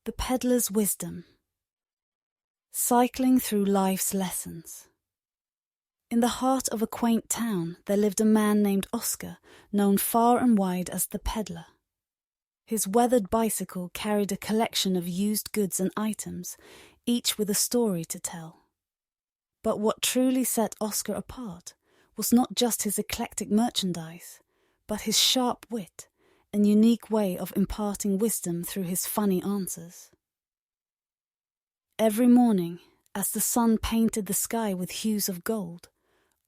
The Peddler's Wisdom. Cycling through life's lessons. In the heart of a quaint town, there lived a man named Oscar, known far and wide as the Peddler. His weathered bicycle carried a collection of used goods and items, each with a story to tell. But what truly set Oscar apart was not just his eclectic merchandise, but his sharp wit and unique way of imparting wisdom through his funny answers. Every morning, as the sun painted the sky with hues of gold,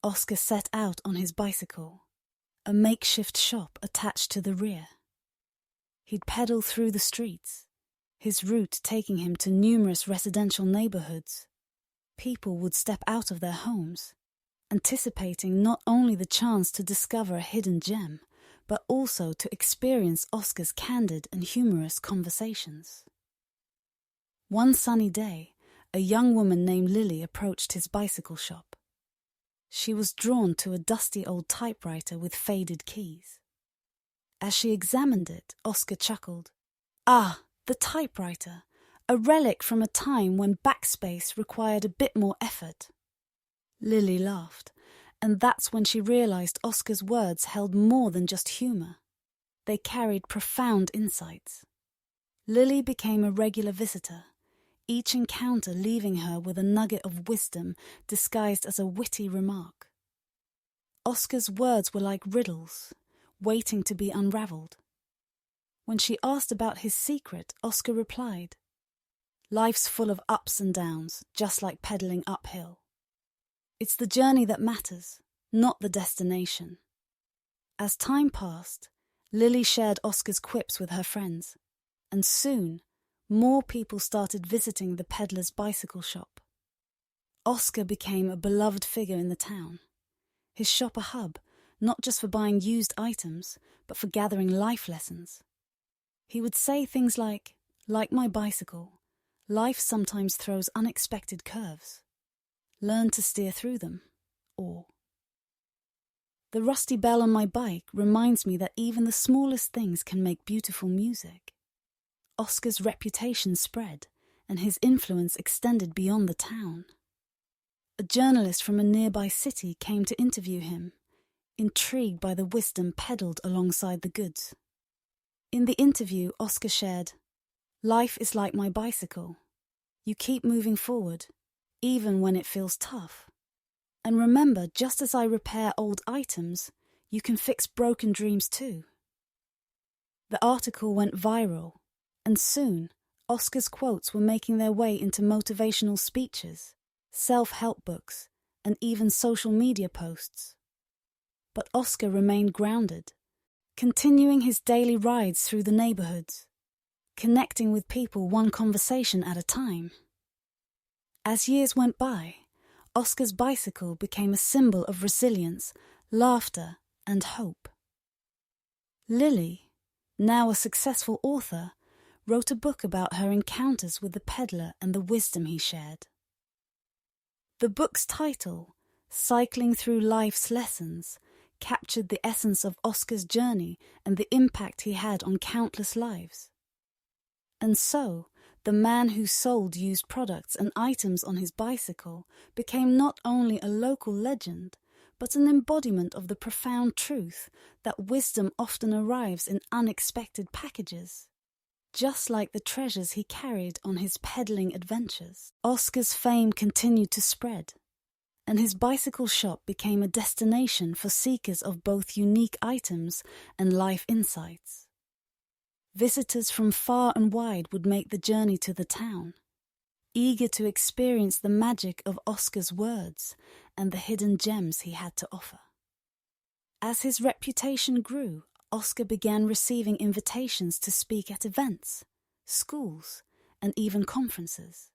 Oscar set out on his bicycle, a makeshift shop attached to the rear. He'd pedal through the streets, his route taking him to numerous residential neighborhoods. People would step out of their homes, anticipating not only the chance to discover a hidden gem, but also to experience Oscar's candid and humorous conversations. One sunny day, a young woman named Lily approached his bicycle shop. She was drawn to a dusty old typewriter with faded keys. As she examined it, Oscar chuckled. "Ah, the typewriter, a relic from a time when backspace required a bit more effort." Lily laughed, and that's when she realized Oscar's words held more than just humor. They carried profound insights. Lily became a regular visitor, each encounter leaving her with a nugget of wisdom disguised as a witty remark. Oscar's words were like riddles, waiting to be unraveled. When she asked about his secret, Oscar replied, "Life's full of ups and downs, just like pedaling uphill. It's the journey that matters, not the destination." As time passed, Lily shared Oscar's quips with her friends, and soon more people started visiting the Peddler's bicycle shop. Oscar became a beloved figure in the town, his shop a hub, not just for buying used items, but for gathering life lessons. He would say things like my bicycle, life sometimes throws unexpected curves. Learn to steer through them. Or, the rusty bell on my bike reminds me that even the smallest things can make beautiful music. Oscar's reputation spread, and his influence extended beyond the town. A journalist from a nearby city came to interview him, intrigued by the wisdom peddled alongside the goods. In the interview, Oscar shared, "Life is like my bicycle. You keep moving forward, even when it feels tough. And remember, just as I repair old items, you can fix broken dreams too." The article went viral, and soon Oscar's quotes were making their way into motivational speeches, self-help books, and even social media posts. But Oscar remained grounded, continuing his daily rides through the neighborhoods, connecting with people one conversation at a time. As years went by, Oscar's bicycle became a symbol of resilience, laughter, and hope. Lily, now a successful author, wrote a book about her encounters with the Peddler and the wisdom he shared. The book's title, Cycling Through Life's Lessons, captured the essence of Oscar's journey and the impact he had on countless lives. And so, the man who sold used products and items on his bicycle became not only a local legend, but an embodiment of the profound truth that wisdom often arrives in unexpected packages. Just like the treasures he carried on his peddling adventures, Oscar's fame continued to spread, and his bicycle shop became a destination for seekers of both unique items and life insights. Visitors from far and wide would make the journey to the town, eager to experience the magic of Oscar's words and the hidden gems he had to offer. As his reputation grew, Oscar began receiving invitations to speak at events, schools, and even conferences.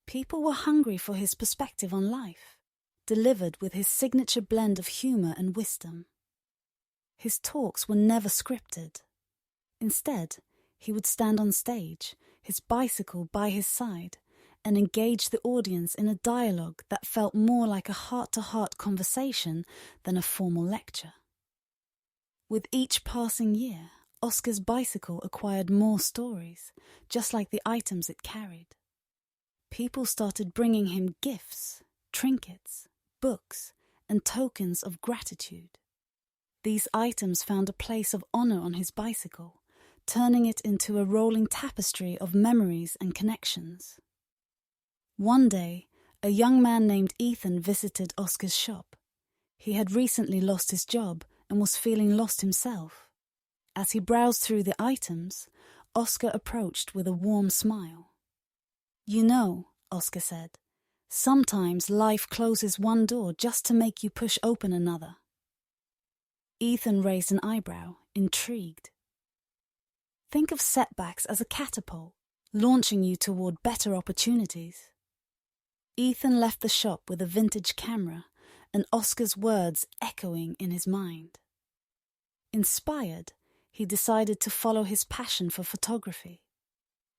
People were hungry for his perspective on life, delivered with his signature blend of humor and wisdom. His talks were never scripted. Instead, he would stand on stage, his bicycle by his side, and engage the audience in a dialogue that felt more like a heart-to-heart conversation than a formal lecture. With each passing year, Oscar's bicycle acquired more stories, just like the items it carried. People started bringing him gifts, trinkets, books, and tokens of gratitude. These items found a place of honor on his bicycle, turning it into a rolling tapestry of memories and connections. One day, a young man named Ethan visited Oscar's shop. He had recently lost his job and was feeling lost himself. As he browsed through the items, Oscar approached with a warm smile. "You know," Oscar said, "sometimes life closes one door just to make you push open another." Ethan raised an eyebrow, intrigued. "Think of setbacks as a catapult, launching you toward better opportunities." Ethan left the shop with a vintage camera and Oscar's words echoing in his mind. Inspired, he decided to follow his passion for photography.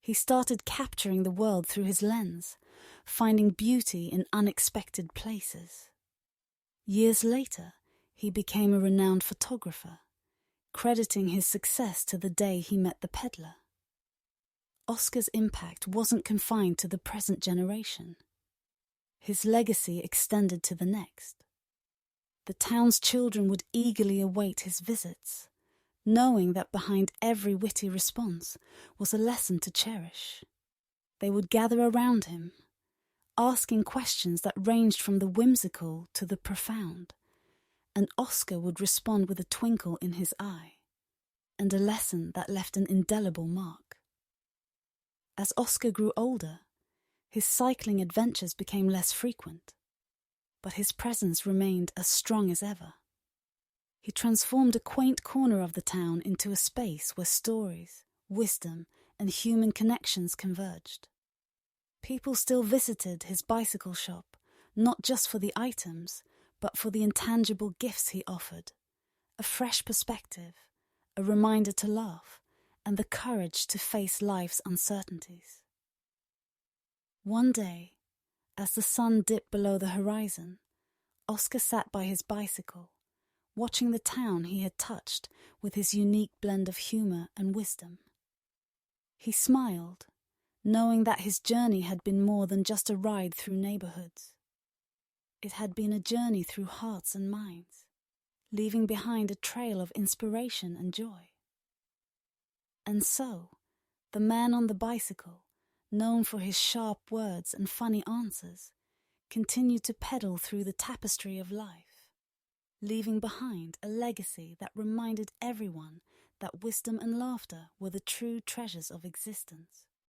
He started capturing the world through his lens, finding beauty in unexpected places. Years later, he became a renowned photographer, crediting his success to the day he met the Peddler. Oscar's impact wasn't confined to the present generation. His legacy extended to the next. The town's children would eagerly await his visits, knowing that behind every witty response was a lesson to cherish. They would gather around him, asking questions that ranged from the whimsical to the profound, and Oscar would respond with a twinkle in his eye, and a lesson that left an indelible mark. As Oscar grew older, his cycling adventures became less frequent, but his presence remained as strong as ever. He transformed a quaint corner of the town into a space where stories, wisdom, and human connections converged. People still visited his bicycle shop, not just for the items, but for the intangible gifts he offered, a fresh perspective, a reminder to laugh, and the courage to face life's uncertainties. One day, as the sun dipped below the horizon, Oscar sat by his bicycle, watching the town he had touched with his unique blend of humor and wisdom. He smiled, knowing that his journey had been more than just a ride through neighborhoods. It had been a journey through hearts and minds, leaving behind a trail of inspiration and joy. And so, the man on the bicycle, known for his sharp words and funny answers, continued to pedal through the tapestry of life, leaving behind a legacy that reminded everyone that wisdom and laughter were the true treasures of existence.